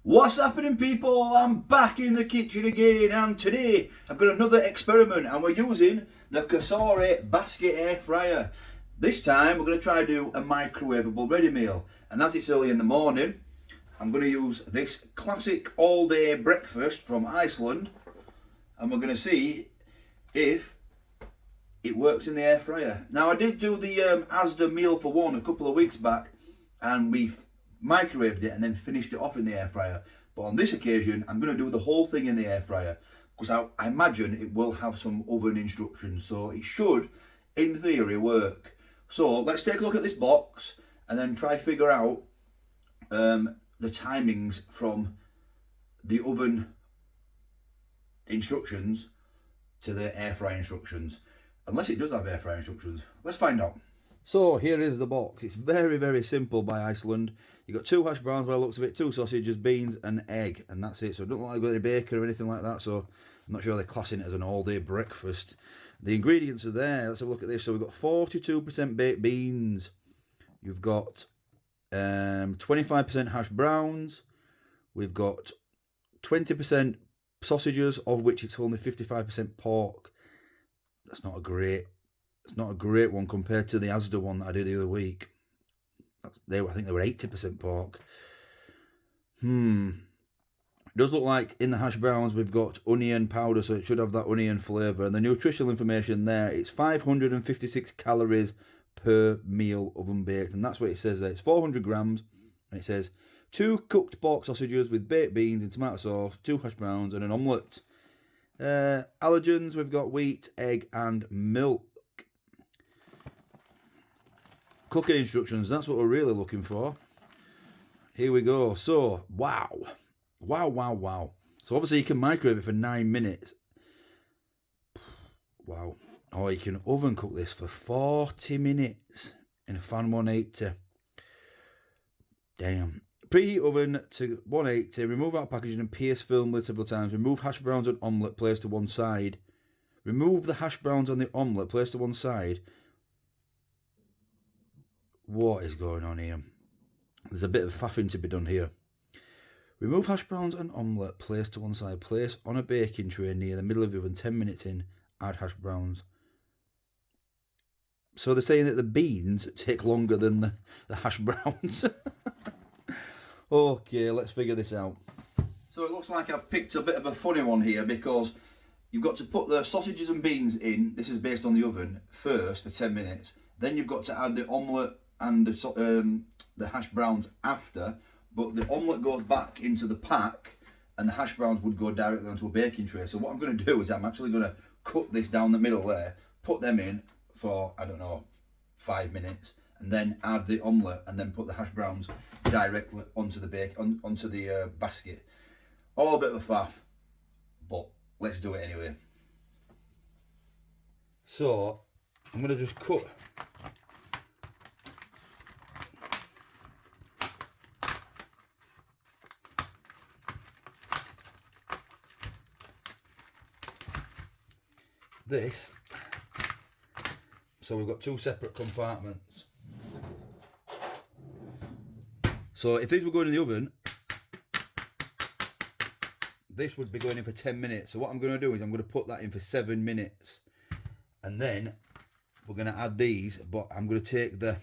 What's happening, people? I'm back in the kitchen again, and today I've got another experiment, and we're using the Cosori basket air fryer. This time we're going to try to do a microwavable ready meal, and as it's early in the morning, I'm going to use this classic all-day breakfast from Iceland, and we're going to see if it works in the air fryer. Now, I did do the Asda meal for one a couple of weeks back, and we microwaved it and then finished it off in the air fryer. But on this occasion, I'm going to do the whole thing in the air fryer because I imagine it will have some oven instructions, so it should, in theory, work. So let's take a look at this box and then try to figure out the timings from the oven instructions to the air fryer instructions. Unless it does have air fryer instructions. Let's find out. So here is the box. It's very, very simple by Iceland. You've got 2 hash browns by the looks of it, 2 sausages, beans and egg, and that's it. So it doesn't look like any bacon or anything like that, so I'm not sure they're classing it as an all-day breakfast. The ingredients are there. Let's have a look at this. So we've got 42% baked beans. You've got 25% hash browns. We've got 20% sausages, of which it's only 55% pork. That's not a great... It's not a great one compared to the Asda one that I did the other week. I think they were 80% pork. It does look like in the hash browns we've got onion powder, so it should have that onion flavour. And the nutritional information there, it's 556 calories per meal oven baked. And that's what it says there. It's 400 grams. And it says 2 cooked pork sausages with baked beans and tomato sauce, 2 hash browns and an omelette. Allergens, we've got wheat, egg and milk. Cooking instructions, that's what we're really looking for. Here we go. So, wow. So obviously you can microwave it for 9 minutes. Wow. Or you can oven cook this for 40 minutes in a fan 180. Damn. Preheat oven to 180. Remove out packaging and pierce film lid several times. Remove hash browns and omelette, place to one side. Remove the hash browns on the omelette, place to one side. What is going on here? There's a bit of faffing to be done here. Remove hash browns and omelette, place to one side. Place on a baking tray near the middle of the oven. 10 minutes in, add hash browns. So they're saying that the beans take longer than the hash browns. Okay, let's figure this out. So it looks like I've picked a bit of a funny one here because you've got to put the sausages and beans in. This is based on the oven first for 10 minutes. Then you've got to add the omelette and the hash browns after, but the omelette goes back into the pack and the hash browns would go directly onto a baking tray. So what I'm going to do is I'm actually going to cut this down the middle there, put them in for, I don't know, 5 minutes, and then add the omelette and then put the hash browns directly onto the basket. All a bit of a faff, but let's do it anyway. So I'm going to just cut this, so we've got 2 separate compartments. So if these were going in the oven, this would be going in for 10 minutes. So what I'm going to do is I'm going to put that in for 7 minutes, and then we're going to add these, but I'm going to take the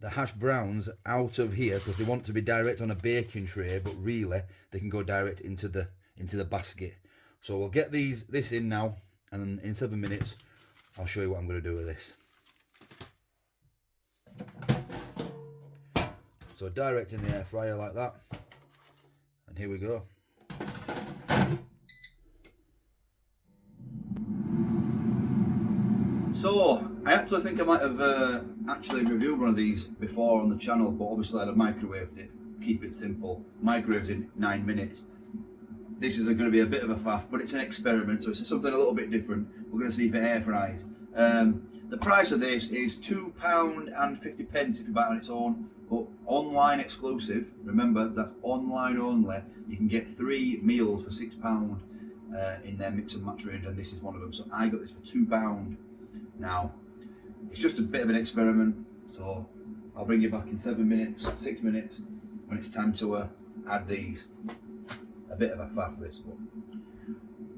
hash browns out of here because they want to be direct on a baking tray, but really they can go direct into the basket. So we'll get this in now, and then in 7 minutes I'll show you what I'm going to do with this. So direct in the air fryer like that, and here we go. So I actually think I might have actually reviewed one of these before on the channel, but obviously I'd have microwaved it. Keep it simple. Microwaved in 9 minutes. This is going to be a bit of a faff, but it's an experiment, so it's something a little bit different. We're going to see if it air fries. The price of this is £2.50 if you buy it on its own, but online exclusive. Remember, that's online only. You can get 3 meals for £6 in their mix and match range, and this is one of them. So I got this for £2. Now, it's just a bit of an experiment, so I'll bring you back in 7 minutes, 6 minutes, when it's time to add these. A bit of a faff this, but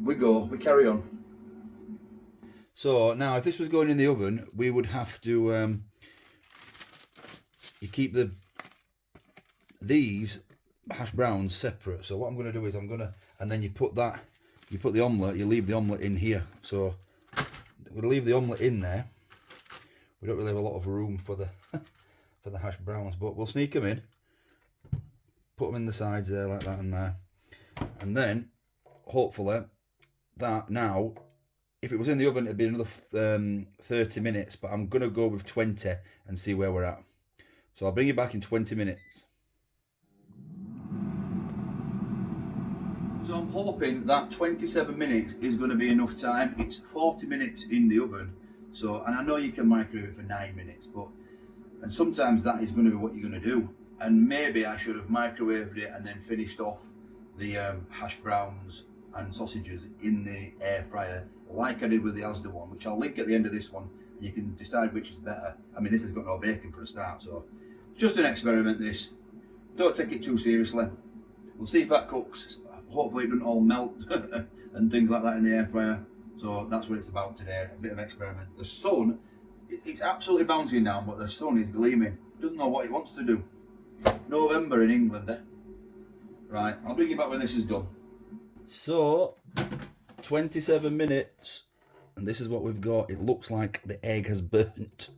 we carry on. So now if this was going in the oven, we would have to, you keep these hash browns separate. So what I'm going to do is and then you put the omelette, you leave the omelette in here. So we'll leave the omelette in there. We don't really have a lot of room for the for the hash browns, but we'll sneak them in. Put them in the sides there like that and there. And then, hopefully, that now, if it was in the oven, it'd be another 30 minutes, but I'm going to go with 20 and see where we're at. So I'll bring you back in 20 minutes. So I'm hoping that 27 minutes is going to be enough time. It's 40 minutes in the oven. So, and I know you can microwave it for 9 minutes, and sometimes that is going to be what you're going to do. And maybe I should have microwaved it and then finished off the hash browns and sausages in the air fryer, like I did with the Asda one, which I'll link at the end of this one, and you can decide which is better. I mean, this has got no bacon for a start, so just an experiment this. Don't take it too seriously. We'll see if that cooks. Hopefully it doesn't all melt and things like that in the air fryer. So that's what it's about today, a bit of experiment. The sun, it's absolutely bouncing down, but the sun is gleaming. Doesn't know what it wants to do. November in England, eh? Right, I'll bring you back when this is done. So, 27 minutes, and this is what we've got. It looks like the egg has burnt.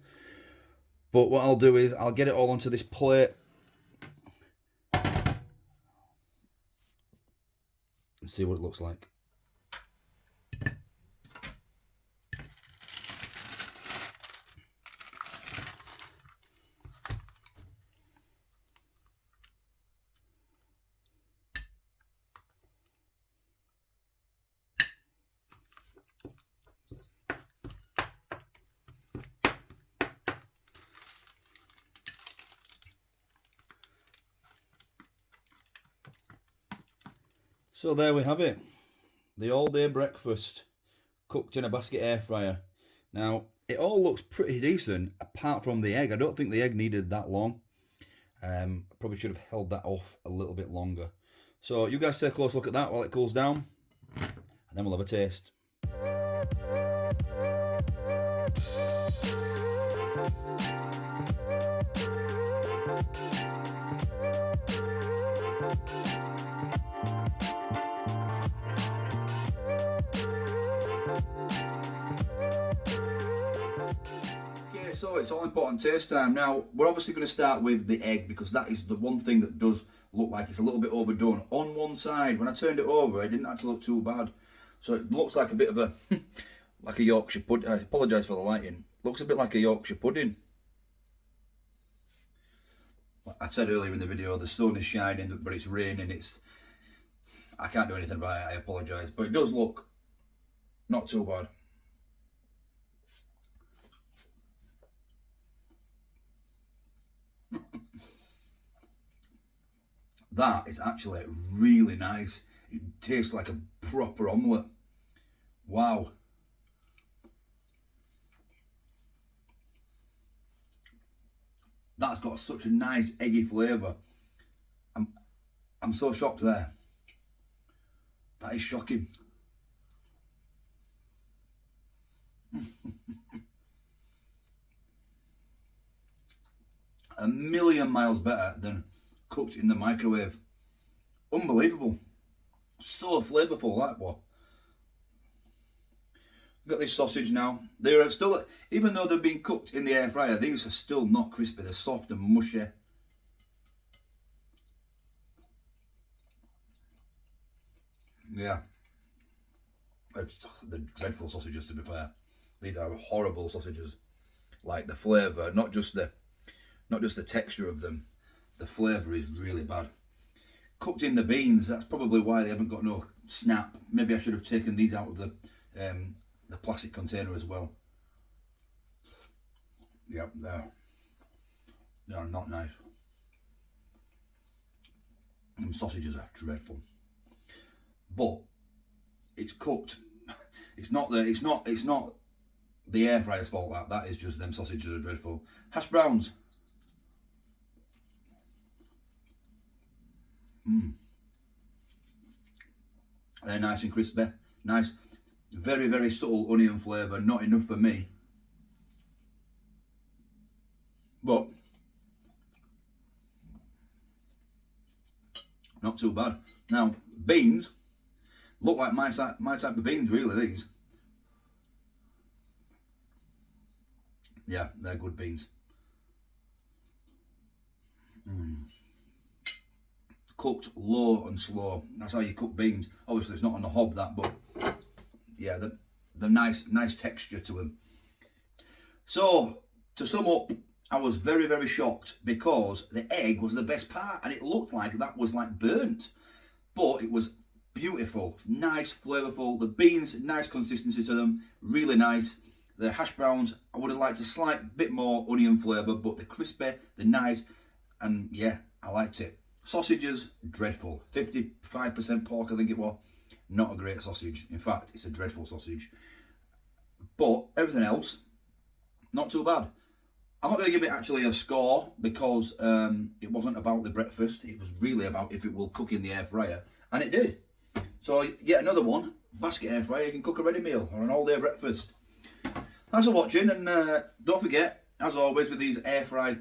But what I'll do is, I'll get it all onto this plate. And see what it looks like. So there we have it, the all-day breakfast cooked in a basket air fryer. Now, it all looks pretty decent, apart from the egg. I don't think the egg needed that long. Probably should have held that off a little bit longer. So you guys take a close look at that while it cools down, and then we'll have a taste. So it's all important taste time. Now, we're obviously going to start with the egg, because that is the one thing that does look like it's a little bit overdone. On one side, when I turned it over, it didn't actually look too bad. So it looks like a bit of a, like a Yorkshire pudding. I apologise for the lighting. Looks a bit like a Yorkshire pudding. I said earlier in the video, the sun is shining, but it's raining. I can't do anything about it, I apologise. But it does look not too bad. That is actually really nice. It tastes like a proper omelette. Wow. That's got such a nice eggy flavour. I'm so shocked there. That is shocking. A million miles better than cooked in the microwave. Unbelievable. So flavourful, that one. Got this sausage now. They're still, even though they've been cooked in the air fryer, these are still not crispy. They're soft and mushy. Yeah. They're dreadful sausages, to be fair. These are horrible sausages. Like the flavour, not just the texture of them. The flavour is really bad. Cooked in the beans, that's probably why they haven't got no snap. Maybe I should have taken these out of the plastic container as well. Yep, they are not nice. And sausages are dreadful. But it's cooked. It's not the air fryer's fault. That is just them sausages are dreadful. Hash browns. They're nice and crispy. Nice, very, very subtle onion flavour. Not enough for me. But not too bad. Now, beans look like my type of beans, really, these. Yeah, they're good beans. Cooked low and slow. That's how you cook beans. Obviously, it's not on the hob, that, but yeah, the nice texture to them. So, to sum up, I was very, very shocked because the egg was the best part, and it looked like that was like burnt, but it was beautiful, nice, flavourful. The beans, nice consistency to them, really nice. The hash browns, I would have liked a slight bit more onion flavour, but the crispy, the nice, and yeah, I liked it. Sausages, dreadful. 55% pork, I think it was. Not a great sausage. In fact, it's a dreadful sausage. But everything else, not too bad. I'm not going to give it actually a score because it wasn't about the breakfast. It was really about if it will cook in the air fryer, and it did. So yet another one, basket air fryer. You can cook a ready meal or an all-day breakfast. Thanks for watching, and don't forget, as always with these air fry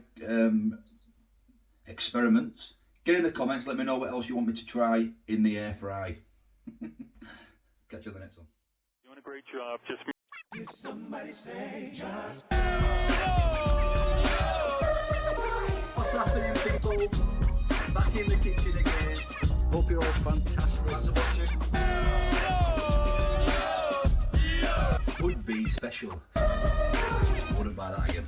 experiments, get in the comments, let me know what else you want me to try in the air fry. Catch you on the next one. Doing a great job. Just Did somebody say just? What's happening, people? Back in the kitchen again. Hope you're all fantastic. Thanks for watching. Would be special. Wouldn't buy that again.